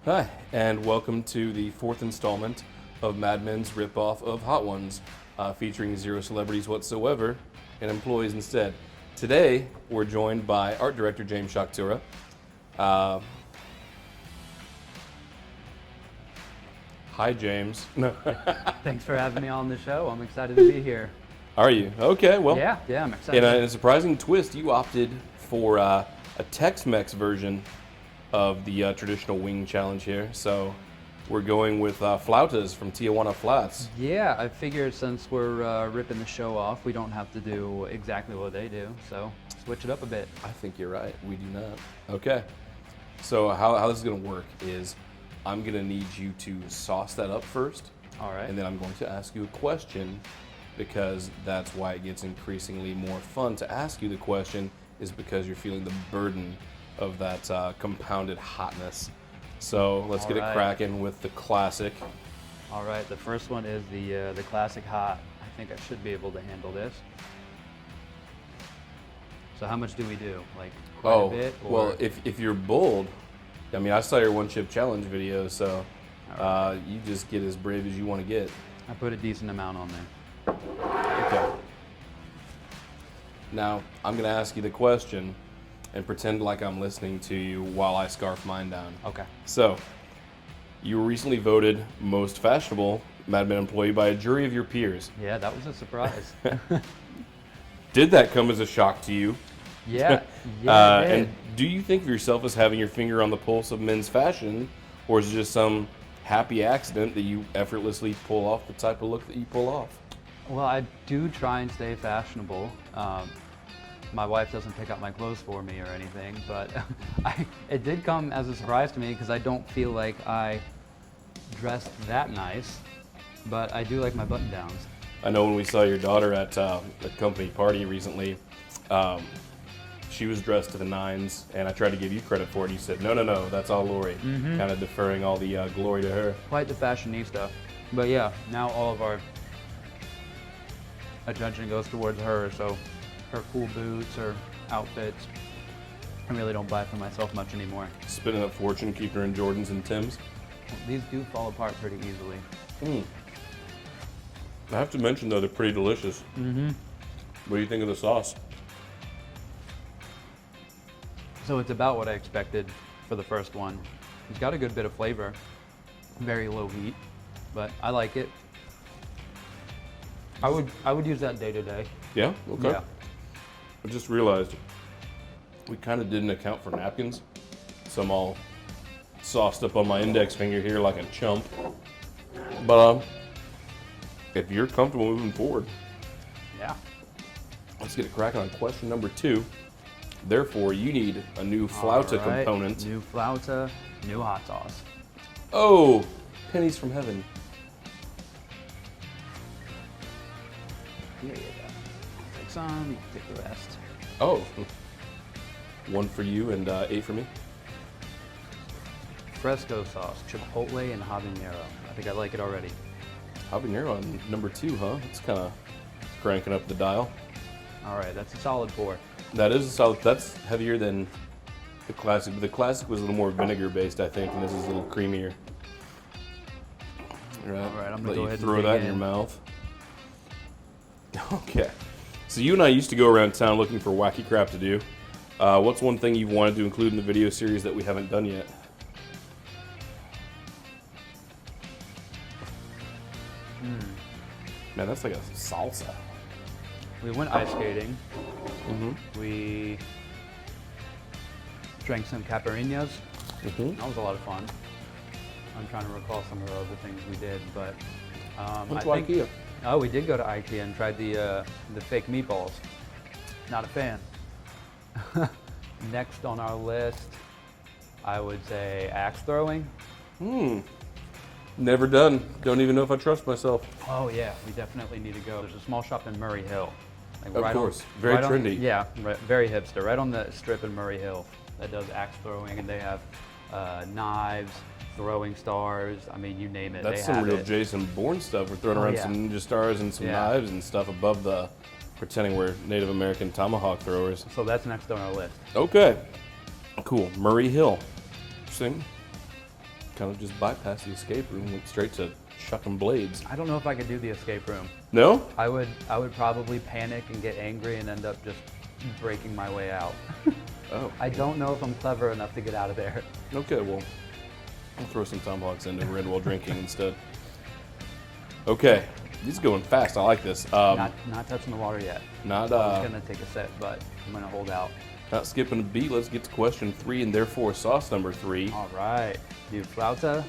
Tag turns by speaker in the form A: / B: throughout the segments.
A: Hi, and welcome to the fourth installment of Mad Men's ripoff of Hot Ones, featuring zero celebrities whatsoever and employees instead. Today, we're joined by art director James Chakhtoura. Hi, James.
B: Thanks for having me on the show. I'm excited to be here.
A: Are you? Okay, well.
B: Yeah, I'm excited.
A: In a surprising twist, you opted for a Tex-Mex version of the traditional wing challenge here. So we're going with flautas from Tijuana Flats.
B: Yeah, I figured since we're ripping the show off, we don't have to do exactly what they do. So switch it up a bit.
A: I think you're right. We do not. Okay. So how this is going to work is I'm going to need you to sauce that up first.
B: All right.
A: And then I'm going to ask you a question, because that's why it gets increasingly more fun to ask you the question, is because you're feeling the burden of that compounded hotness. So let's get it cracking with the classic.
B: All right, the first one is the classic hot. I think I should be able to handle this. So how much do we do? Like quite a bit? Or?
A: Well, if you're bold, I mean, I saw your one chip challenge video, so you just get as brave as you want to get.
B: I put a decent amount on there.
A: Okay. Now, I'm going to ask you the question and pretend like I'm listening to you while I scarf mine down.
B: Okay.
A: So, you were recently voted most fashionable Mad Men employee by a jury of your peers.
B: Yeah, that was a surprise.
A: Did that come as a shock to you?
B: Yeah.
A: And do you think of yourself as having your finger on the pulse of men's fashion, or is it just some happy accident that you effortlessly pull off the type of look that you pull off?
B: Well, I do try and stay fashionable. My wife doesn't pick up my clothes for me or anything, but it did come as a surprise to me because I don't feel like I dressed that nice, but I do like my button downs.
A: I know when we saw your daughter at a company party recently, she was dressed to the nines, and I tried to give you credit for it. You said, no, that's all Lori, kind of deferring all the glory to her.
B: Quite the fashionista. But yeah, now all of our attention goes towards her, so her cool boots, her outfits, I really don't buy for myself much anymore.
A: Spending a fortune keeping her in Jordans and Tims?
B: These do fall apart pretty easily.
A: I have to mention, though, they're pretty delicious. What do you think of the sauce?
B: So it's about what I expected for the first one. It's got a good bit of flavor, very low heat, but I like it. I would use that day to day.
A: Yeah? Okay.
B: Yeah.
A: I just realized we kind of didn't account for napkins, so I'm all sauced up on my index finger here like a chump. But if you're comfortable moving forward,
B: Yeah.
A: let's get it cracking on question number 2. Therefore, you need a new flauta component.
B: New flauta, new hot sauce.
A: Oh, pennies from heaven.
B: Here you go. Take some, you can take the rest.
A: Oh, 1 for you and 8 for me.
B: Fresco sauce, chipotle and habanero. I think I like it already.
A: Habanero on number 2, huh? It's kind of cranking up the dial.
B: All right, that's a solid 4.
A: That is a solid. That's heavier than the classic. But the classic was a little more vinegar based, I think, and this is a little creamier. All right,
B: I'm gonna
A: let
B: go
A: you
B: ahead and
A: throw
B: dig
A: that in your mouth. Okay. So you and I used to go around town looking for wacky crap to do. What's one thing you've wanted to include in the video series that we haven't done yet? Man, that's like a salsa.
B: We went ice skating. We drank some caipirinhas. That was a lot of fun. I'm trying to recall some of the other things we did, but
A: Went to IKEA.
B: Oh, we did go to IKEA and tried the fake meatballs. Not a fan. Next on our list, I would say axe throwing.
A: Never done. Don't even know if I trust myself.
B: Oh yeah, we definitely need to go. There's a small shop in Murray Hill. Like
A: Of course. Very trendy.
B: Yeah, very hipster. Right on the strip in Murray Hill that does axe throwing, and they have knives, throwing stars. I mean, you name it.
A: That's
B: they
A: some
B: have
A: real
B: it.
A: Jason Bourne stuff. We're throwing around some ninja stars and some knives and stuff above the, pretending we're Native American tomahawk throwers.
B: So that's next on our list.
A: Okay. Cool. Murray Hill. Interesting. kind of just bypassed the escape room and went straight to chucking blades.
B: I don't know if I could do the escape room.
A: No?
B: I would probably panic and get angry and end up just breaking my way out.
A: Oh.
B: I don't know if I'm clever enough to get out of there.
A: Okay, well, I'll throw some tomahawks into red while drinking instead. Okay, these are going fast. I like this.
B: Not touching the water yet.
A: Not
B: I was gonna take a sip, but I'm gonna hold out.
A: not skipping a beat. Let's get to question 3 and therefore sauce number 3.
B: All right, dude, flauta.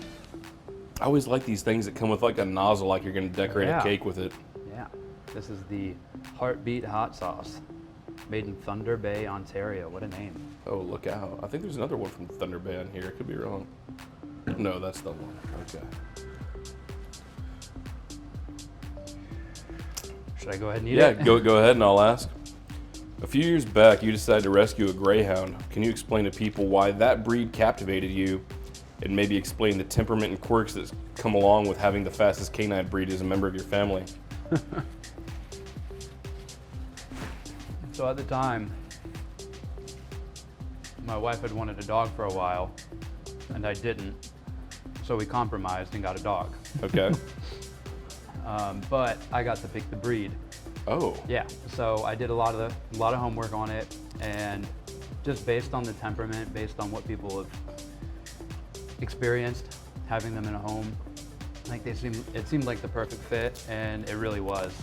A: I always like these things that come with like a nozzle, like you're gonna decorate
B: Yeah.
A: a cake with it.
B: Yeah, this is the Heartbeat hot sauce, made in Thunder Bay, Ontario. What a name.
A: Oh, look out. I think there's another one from Thunder Bay on here. I could be wrong. No, that's the one. Okay.
B: Should I go ahead and eat
A: Yeah,
B: it?
A: go ahead and I'll ask. A few years back, you decided to rescue a Greyhound. Can you explain to people why that breed captivated you, and maybe explain the temperament and quirks that come along with having the fastest canine breed as a member of your family?
B: So at the time, my wife had wanted a dog for a while, and I didn't. So we compromised and got a dog.
A: Okay.
B: But I got to pick the breed.
A: Oh.
B: Yeah. So I did a lot of homework on it, and just based on the temperament, based on what people have experienced having them in a home, like it seemed like the perfect fit, and it really was.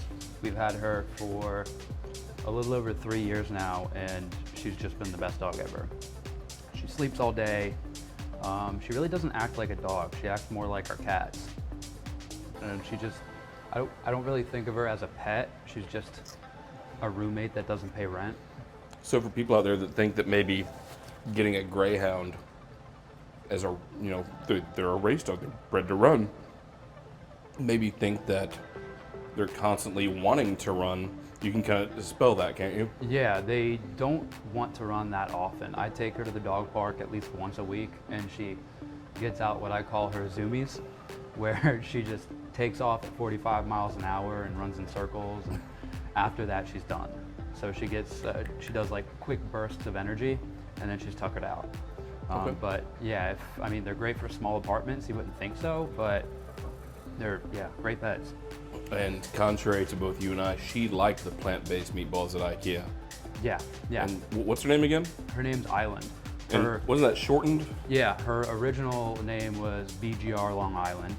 B: We've had her for a little over 3 years now, and she's just been the best dog ever. She sleeps all day. She really doesn't act like a dog. She acts more like our cats. And she just, I don't really think of her as a pet. She's just a roommate that doesn't pay rent.
A: So for people out there that think that maybe getting a Greyhound as a, they're a race dog, they're bred to run, maybe think that they're constantly wanting to run. You can kind of dispel that, can't you?
B: Yeah, they don't want to run that often. I take her to the dog park at least once a week, and she gets out what I call her zoomies, where she just takes off at 45 miles an hour and runs in circles, and after that she's done. So she does like quick bursts of energy, and then she's tuckered out.
A: Okay.
B: But yeah, they're great for small apartments. You wouldn't think so, but they're great pets.
A: And contrary to both you and I, she liked the plant-based meatballs at IKEA.
B: Yeah.
A: And what's her name again?
B: Her name's Island.
A: And wasn't that shortened?
B: Yeah, her original name was BGR Long Island.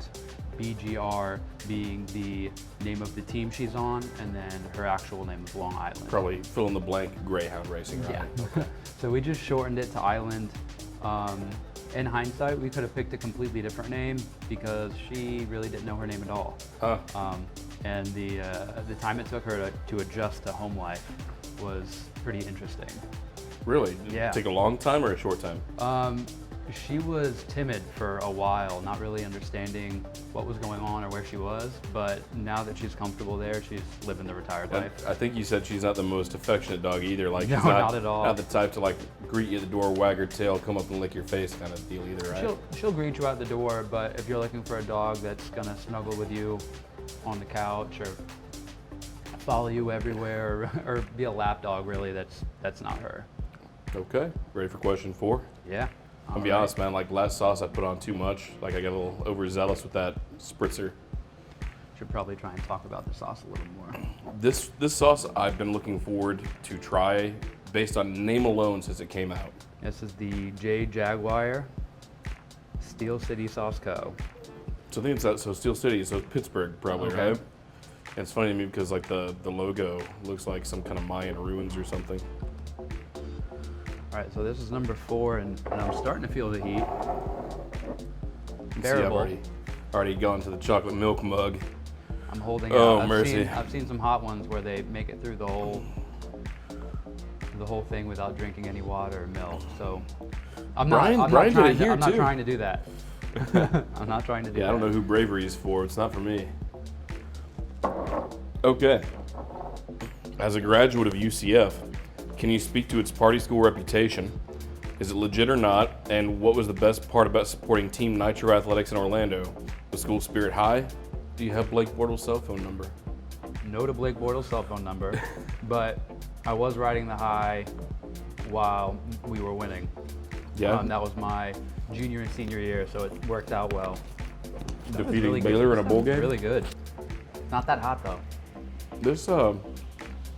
B: BGR being the name of the team she's on, and then her actual name is Long Island.
A: Probably fill in the blank Greyhound racing, right?
B: Yeah. So we just shortened it to Island. In hindsight, we could have picked a completely different name because she really didn't know her name at all. And the time it took her to adjust to home life was pretty interesting.
A: Really? Did
B: Yeah.
A: it take a long time or a short time?
B: She was timid for a while, not really understanding what was going on or where she was, but now that she's comfortable there, she's living the retired life.
A: I think you said she's not the most affectionate dog either. Like
B: No,
A: she's
B: not at all.
A: Not the type to like greet you at the door, wag her tail, come up and lick your face kind of deal either, right?
B: She'll greet you out the door, but if you're looking for a dog that's gonna snuggle with you on the couch or follow you everywhere or be a lap dog, really, that's not her.
A: Okay, ready for question 4?
B: Yeah.
A: I'll be honest, man, like last sauce I put on too much. Like I got a little overzealous with that spritzer.
B: Should probably try and talk about the sauce a little more.
A: This sauce I've been looking forward to try based on name alone since it came out.
B: This is the J Jaguar Steel City Sauce Co.
A: So I think it's that, so Steel City, so it's Pittsburgh probably,
B: Okay.
A: right? And it's funny to me because like the logo looks like some kind of Mayan ruins or something.
B: All right, so this is number 4, and I'm starting to feel the heat.
A: See, I've
B: Bearable.
A: already gone to the chocolate milk mug.
B: I'm holding
A: Oh,
B: out.
A: mercy.
B: I've seen some hot ones where they make it through the whole thing without drinking any water or milk. So I'm not trying to do that. I'm not trying to do that.
A: Yeah, I don't know who bravery is for. It's not for me. Okay. As a graduate of UCF, can you speak to its party school reputation? Is it legit or not? And what was the best part about supporting Team Nitro Athletics in Orlando? Was school spirit high? Do you have Blake Bortles' cell phone number?
B: No to Blake Bortles' cell phone number, but I was riding the high while we were winning.
A: Yeah.
B: That was my junior and senior year, so it worked out well. That was
A: Defeating
B: really
A: Baylor
B: good.
A: in a bowl game?
B: Really good. Not that hot though.
A: This
B: The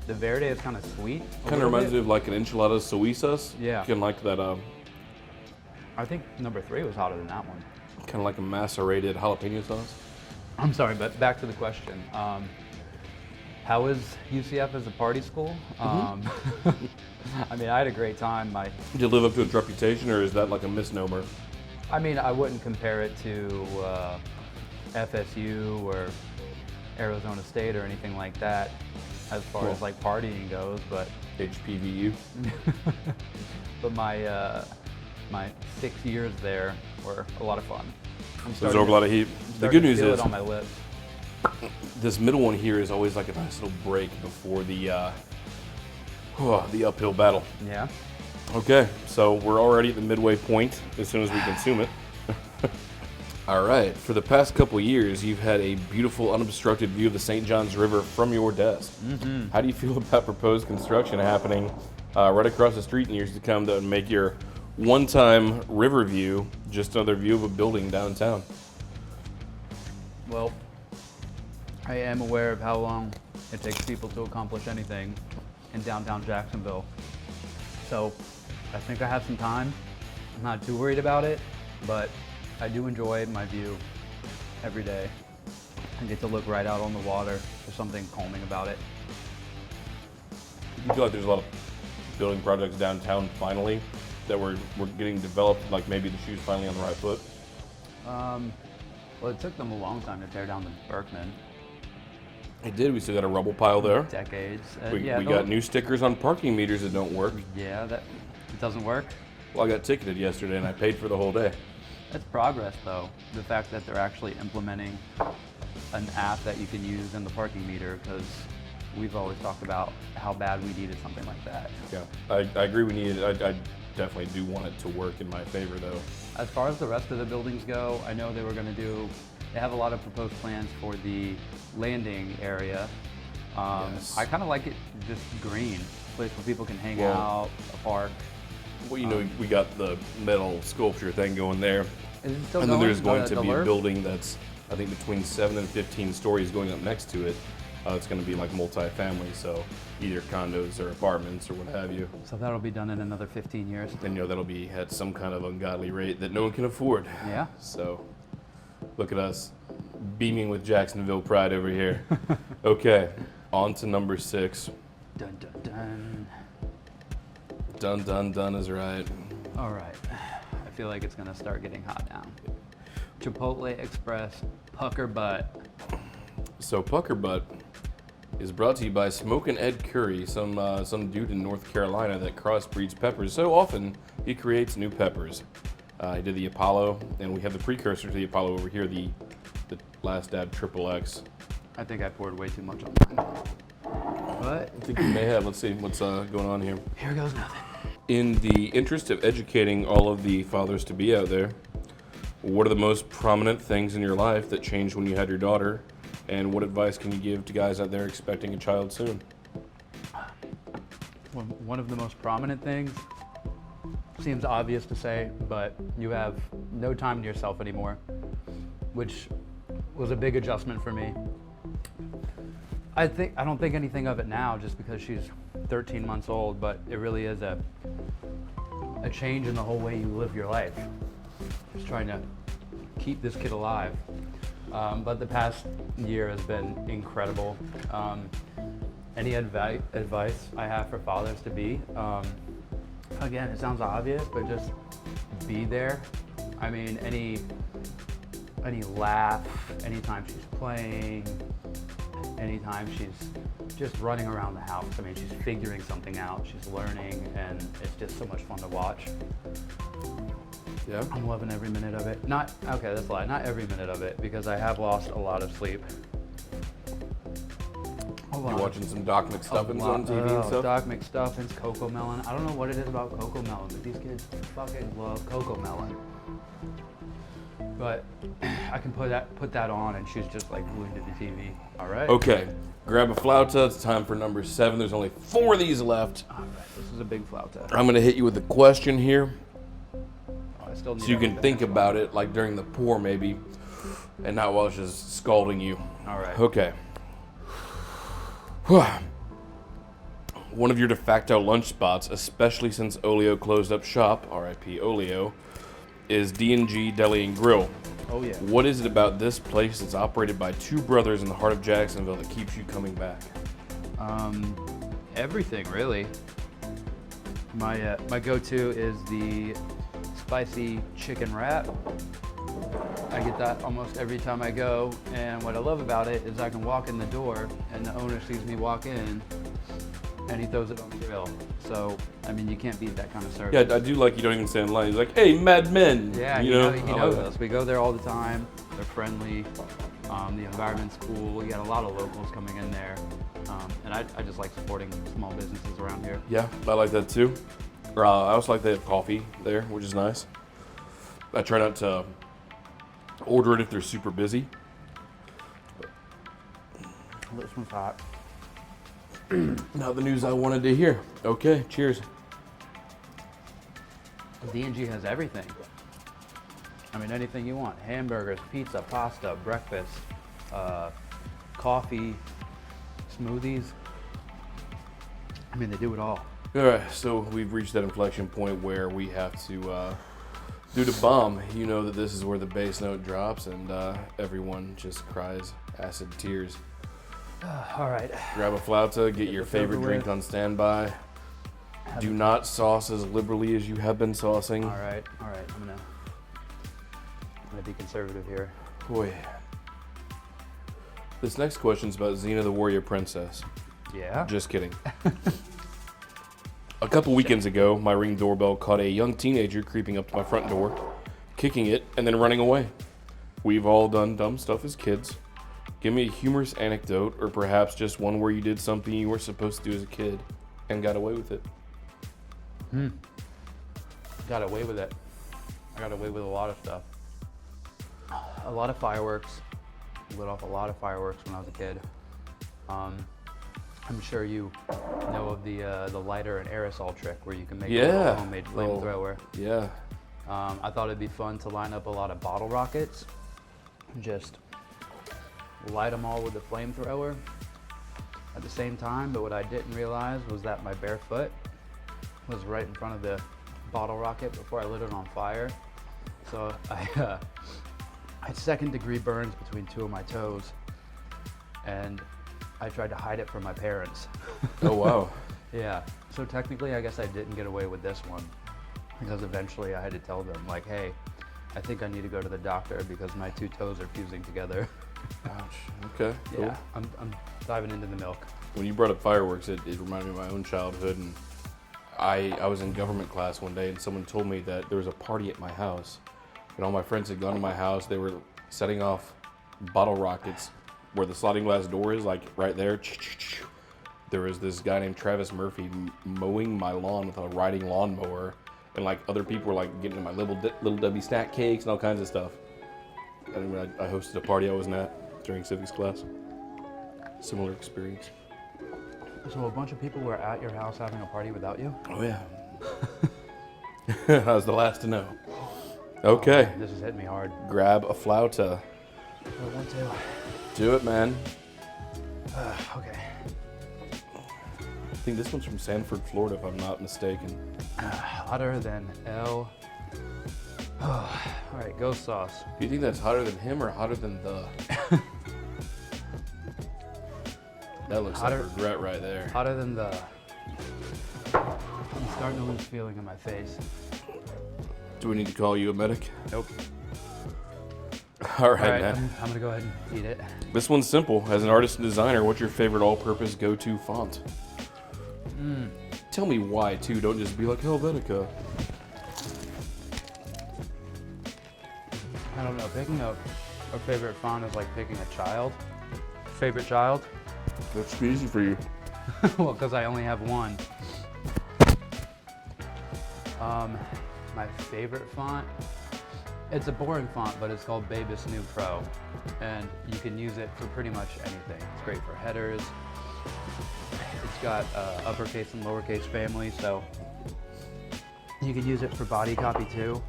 B: verde is kind of sweet.
A: kind of reminds me of like an enchilada suizas.
B: Yeah.
A: Kind of like that,
B: I think number 3 was hotter than that one.
A: kind of like a macerated jalapeno sauce.
B: I'm sorry, but back to the question. How is UCF as a party school?
A: Mm-hmm.
B: I mean, I had a great time.
A: Did you live up to its reputation, or is that like a misnomer?
B: I mean, I wouldn't compare it to FSU or Arizona State or anything like that as far as like partying goes, but
A: HPVU.
B: but my 6 years there were a lot of fun.
A: There's over a lot of heat. The good news
B: feel
A: is
B: it on my lips.
A: this middle one here is always like a nice little break before the uphill battle.
B: Yeah.
A: Okay, so we're already at the midway point as soon as we consume it. All right, for the past couple years, you've had a beautiful unobstructed view of the St. Johns River from your desk.
B: Mm-hmm.
A: How do you feel about proposed construction happening right across the street in years to come that would make your one-time river view just another view of a building downtown?
B: Well, I am aware of how long it takes people to accomplish anything in downtown Jacksonville. So I think I have some time. I'm not too worried about it, but I do enjoy my view every day. I get to look right out on the water. There's something calming about it.
A: You feel like there's a lot of building projects downtown finally that were getting developed, like maybe the shoe's finally on the right foot?
B: Well, it took them a long time to tear down the Berkman.
A: It did. We still got a rubble pile there.
B: Decades.
A: We got new stickers on parking meters that don't work.
B: Yeah, that it doesn't work.
A: Well, I got ticketed yesterday and I paid for the whole day.
B: That's progress, though. The fact that they're actually implementing an app that you can use in the parking meter, because we've always talked about how bad we needed something like that.
A: Yeah, I agree we need it. I definitely do want it to work in my favor, though.
B: As far as the rest of the buildings go, I know they have a lot of proposed plans for the landing area.
A: Yes.
B: I kind of like it just green, place where people can hang
A: Well,
B: out, a park.
A: Well, you know, we got the metal sculpture thing going there.
B: Is it still
A: And then
B: going?
A: there's going to
B: The
A: be a
B: LERP?
A: building that's, I think, between 7 and 15 stories going up next to it. It's going to be like multi-family, so either condos or apartments or what have you.
B: So that'll be done in another 15 years.
A: And you know, that'll be at some kind of ungodly rate that no one can afford.
B: Yeah.
A: So look at us beaming with Jacksonville pride over here. Okay, on to number 6.
B: Dun dun dun.
A: Dun dun dun is right.
B: All right. I feel like it's gonna start getting hot now. Chipotle Express Pucker Butt.
A: So Pucker Butt is brought to you by Smokin' Ed Curry, some dude in North Carolina that crossbreeds peppers. So often he creates new peppers. He did the Apollo, and we have the precursor to the Apollo over here, the Last Dab Triple X.
B: I think I poured way too much on mine. But
A: I think you may have. Let's see what's going on here.
B: here goes nothing.
A: In the interest of educating all of the fathers-to-be out there, what are the most prominent things in your life that changed when you had your daughter? And what advice can you give to guys out there expecting a child soon?
B: One of the most prominent things seems obvious to say, but you have no time to yourself anymore, which was a big adjustment for me. I don't think anything of it now just because she's 13 months old, but it really is a change in the whole way you live your life. Just trying to keep this kid alive. But the past year has been incredible. Any advice I have for fathers to be, again, it sounds obvious, but just be there. I mean, any laugh, anytime she's playing, anytime she's just running around the house. I mean, she's figuring something out, she's learning, and it's just so much fun to watch.
A: Yeah.
B: I'm loving every minute of it. Not every minute of it, because I have lost a lot of sleep.
A: You're watching some Doc McStuffins on TV and stuff?
B: Doc McStuffins, Coco Melon. I don't know what it is about Coco Melon, but these kids fucking love Coco Melon. But I can put that on and she's just like glued to the TV. All right.
A: Okay, grab a flauta. It's time for number 7. There's only 4 of these left.
B: All right, this is a big flauta.
A: I'm gonna hit you with a question here.
B: still need
A: So you can
B: everything.
A: think about it like during the pour maybe, and not while it's just scalding you.
B: All right.
A: Okay. One of your de facto lunch spots, especially since Olio closed up shop, R.I.P. Olio, is D&G Deli and Grill.
B: Oh yeah.
A: What is it about this place that's operated by two brothers in the heart of Jacksonville that keeps you coming back?
B: Everything really. My go-to is the spicy chicken wrap. I get that almost every time I go, and what I love about it is I can walk in the door and the owner sees me walk in and he throws it on the grill. So, I mean, you can't beat that kind of service.
A: Yeah, I do like you don't even stand in line. He's like, hey, Mad Men.
B: Yeah,
A: you
B: he
A: know,
B: knows us. We go there all the time. They're friendly. The environment's cool. We got a lot of locals coming in there. And I just like supporting small businesses around here.
A: Yeah, I like that too. I also like they have coffee there, which is nice. I try not to order it if they're super busy.
B: This one's hot.
A: Not the news I wanted to hear. Okay, cheers.
B: D&G has everything. I mean, anything you want. Hamburgers, pizza, pasta, breakfast, coffee, smoothies. I mean, they do it all.
A: All right, so we've reached that inflection point where we have to do the bomb. You know that this is where the bass note drops and everyone just cries acid tears.
B: All right.
A: Grab a flauta, get your
B: this
A: favorite
B: over
A: drink
B: with.
A: on standby. Do not sauce as liberally as you have been saucing.
B: All right. I'm gonna be conservative here.
A: Boy. This next question's about Xena the Warrior Princess.
B: Yeah.
A: Just kidding. A couple weekends ago, my Ring doorbell caught a young teenager creeping up to my front door, kicking it, and then running away. We've all done dumb stuff as kids. Give me a humorous anecdote, or perhaps just one where you did something you were supposed to do as a kid and got away with it.
B: Got away with it. I got away with a lot of stuff. A lot of fireworks. Lit off a lot of fireworks when I was a kid. I'm sure you know of the lighter and aerosol trick where you can make a homemade flamethrower.
A: Yeah.
B: I thought it'd be fun to line up a lot of bottle rockets, just light them all with the flamethrower at the same time. But what I didn't realize was that my bare foot was right in front of the bottle rocket before I lit it on fire. So I had second-degree burns between two of my toes, and I tried to hide it from my parents.
A: Oh, wow.
B: Yeah. So technically, I guess I didn't get away with this one, because eventually I had to tell them, like, hey, I think I need to go to the doctor because my two toes are fusing together.
A: Ouch. Okay. Cool.
B: Yeah, I'm diving into the milk.
A: When you brought up fireworks, it reminded me of my own childhood. And I was in government class one day, and someone told me that there was a party at my house. And all my friends had gone to my house. They were setting off bottle rockets where the sliding glass door is, like right there. There was this guy named Travis Murphy mowing my lawn with a riding lawnmower. And like other people were like getting my little Debbie snack cakes and all kinds of stuff. And when I hosted a party I wasn't at during civics class. Similar experience.
B: So a bunch of people were at your house having a party without you?
A: Oh yeah. I was the last to know. Okay.
B: Oh, this is hitting me hard.
A: Grab a flauta.
B: I want to.
A: Do it, man.
B: Okay.
A: I think this one's from Sanford, Florida, if I'm not mistaken.
B: Hotter than L. Oh, all right, ghost sauce.
A: Do you think that's hotter than him or hotter than the? That looks
B: Hotter-
A: like regret right there.
B: Hotter than the. I'm starting to lose feeling in my face.
A: Do we need to call you a medic?
B: Nope.
A: All right,
B: All right,
A: man.
B: I'm gonna go ahead and eat it.
A: This one's simple. As an artist and designer, what's your favorite all-purpose go-to font? Tell me why, too. Don't just be like Helvetica.
B: I don't know. Picking a favorite font is like picking a child. Favorite child?
A: That's easy for you.
B: Well, because I only have one. My favorite font, it's a boring font, but it's called Babus New Pro, and you can use it for pretty much anything. It's great for headers. It's got uppercase and lowercase family, so you can use it for body copy too.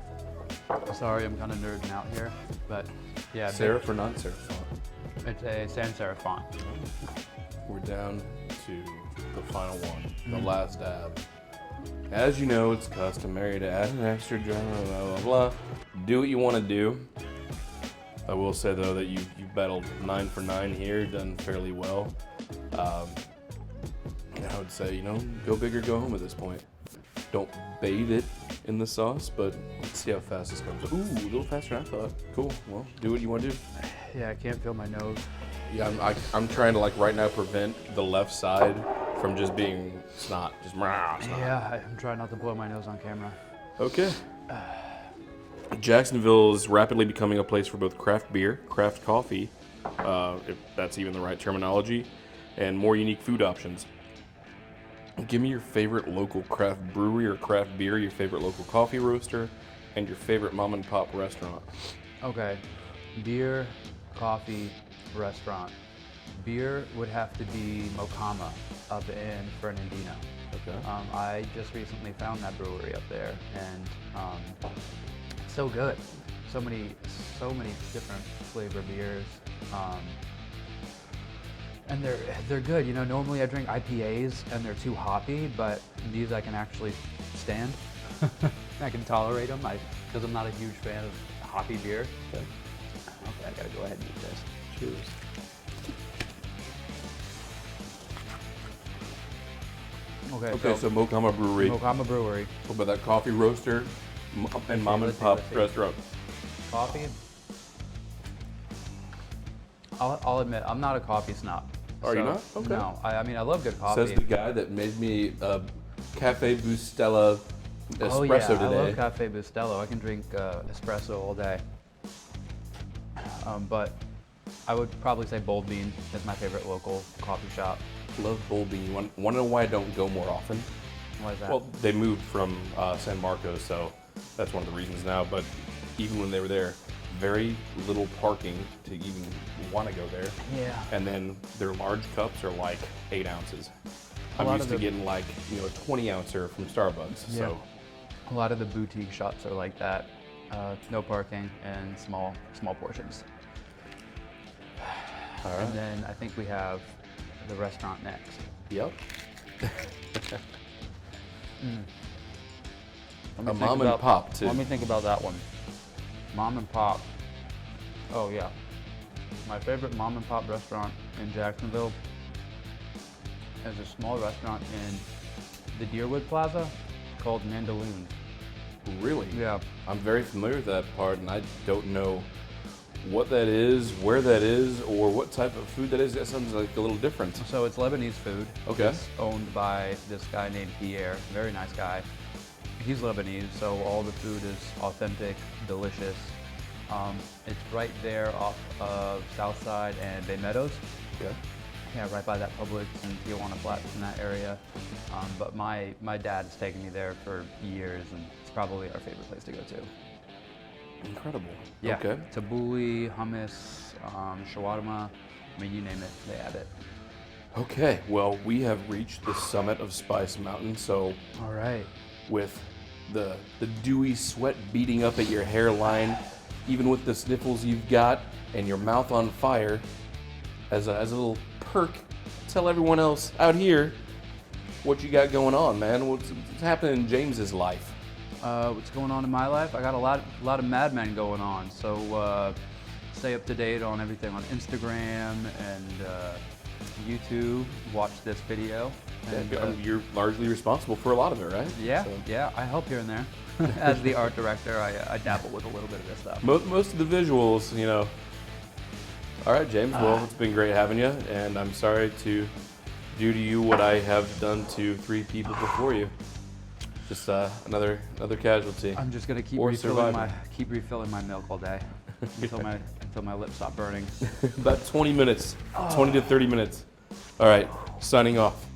B: Sorry, I'm kind of nerding out here, but yeah.
A: Serif or non-serif font?
B: It's a sans serif font.
A: We're down to the final one, the last dab. As you know, it's customary to add an extra drum, blah, blah, blah. Do what you want to do. I will say, though, that you've battled 9 for 9 here, done fairly well. I would say, you know, go big or go home at this point. Don't bathe it in the sauce, but let's see how fast this comes. Ooh, a little faster than I thought. Cool. Well, do what you want to do.
B: Yeah, I can't feel my nose.
A: Yeah, I'm trying to, like, right now prevent the left side from just being snot. Just snot.
B: Yeah, I'm trying not to blow my nose on camera.
A: Okay. Jacksonville is rapidly becoming a place for both craft beer, craft coffee, if that's even the right terminology, and more unique food options. Give me your favorite local craft brewery or craft beer, your favorite local coffee roaster, and your favorite mom and pop restaurant.
B: Okay, beer, coffee, restaurant. Beer would have to be Mokama up in Fernandina.
A: Okay.
B: I just recently found that brewery up there, and so good. So many different flavor beers, and they're good. You know, normally I drink IPAs and they're too hoppy, but these I can actually stand. I can tolerate them because I'm not a huge fan of hoppy beer.
A: Okay.
B: Okay, I gotta go ahead and eat this.
A: Cheers. Okay, so Mokama Brewery.
B: Mokama Brewery.
A: What about that coffee roaster and mom and pop restaurant?
B: Coffee. I'll admit, I'm not a coffee snob.
A: Are you not? Okay.
B: No, I mean, I love good coffee.
A: Says the guy that made me a Cafe Bustelo espresso today.
B: I love Cafe Bustelo. I can drink espresso all day. But I would probably say Bold Bean is my favorite local coffee shop.
A: Love Bold Bean. Want to know why I don't go more often?
B: Why is that?
A: Well, they moved from San Marcos, so that's one of the reasons now. But even when they were there, very little parking to even want to go there.
B: Yeah.
A: And then their large cups are like 8 ounces. I'm used to getting like, you know, a 20 ouncer from Starbucks.
B: Yeah.
A: So
B: a lot of the boutique shops are like that. No parking and small portions.
A: all right.
B: And then I think we have the restaurant next.
A: Yep.
B: Let
A: A
B: me think
A: mom and
B: about-
A: pop too.
B: Let me think about that one. Mom and pop. Oh yeah. My favorite mom and pop restaurant in Jacksonville is a small restaurant in the Deerwood Plaza called Mandaloon.
A: Really?
B: Yeah.
A: I'm very familiar with that part, and I don't know what that is, where that is, or what type of food that is. That sounds like a little different.
B: So it's Lebanese food.
A: Okay.
B: It's owned by this guy named Pierre, very nice guy. He's Lebanese, so all the food is authentic, delicious. It's right there off of Southside and Bay Meadows.
A: Okay.
B: Yeah, right by that Publix and Tijuana Flats in that area. But my dad has taken me there for years, and it's probably our favorite place to go to.
A: Incredible.
B: Yeah.
A: Okay.
B: Tabbouleh, hummus, shawarma. I mean, you name it, they have it.
A: Okay. Well, we have reached the summit of Spice Mountain, so
B: All right.
A: with the dewy sweat beating up at your hairline, even with the sniffles you've got and your mouth on fire, as a little perk, tell everyone else out here what you got going on, man. What's happening in James's life?
B: What's going on in my life? I got a lot of Mad Men going on. So stay up to date on everything on Instagram and YouTube. Watch this video. And,
A: You're largely responsible for a lot of it, right?
B: yeah,
A: So,
B: yeah. I help here and there. As the art director, I dabble with a little bit of this stuff.
A: most of the visuals, you know. All right, James. Well, it's been great having you, and I'm sorry to do to you what I have done to 3 people before you. Just another casualty.
B: I'm just gonna keep
A: Or
B: refilling
A: survival.
B: my milk all day until my lips stop burning.
A: About 20 minutes, 20 to 30 minutes. All right, signing off.